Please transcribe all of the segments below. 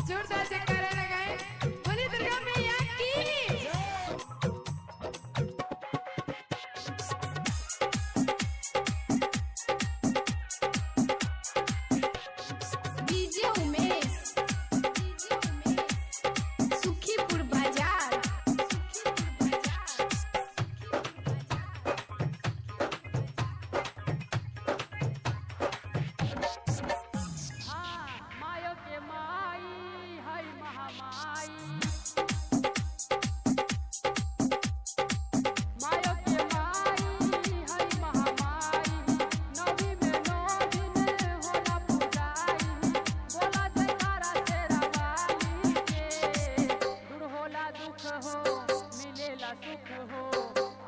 जोरदार से करे लगाए बोली दुर्गा मैया की डीजे उमेश सुखीपुर बाजार मायो के माई है महामाई मायो के माई है महामाई नवी में 9 दिन होला पूजाई बोला जयकारा तेरा वाली के दूर होला दुख हो मिलेला सुख हो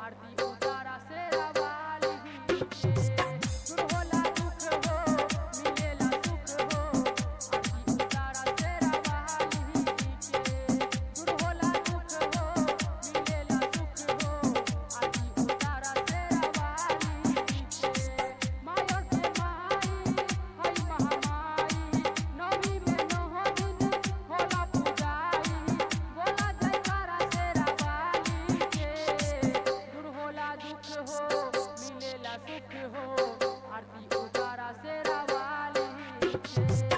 आरती उतारा से वाली के दूर होला दुख हो मिलेला सुख हो आरती उतारा से वाली के दूर होला दुख हो मिलेला सुख हो आरती उतारा से वाली के मायो के माई है महामाई नवी में 9 दिन होला पूजाई बोला जयकारा तेरा वाली के दूर होला दुख हो मिलेला सुख हो आरती उतारा से वाली के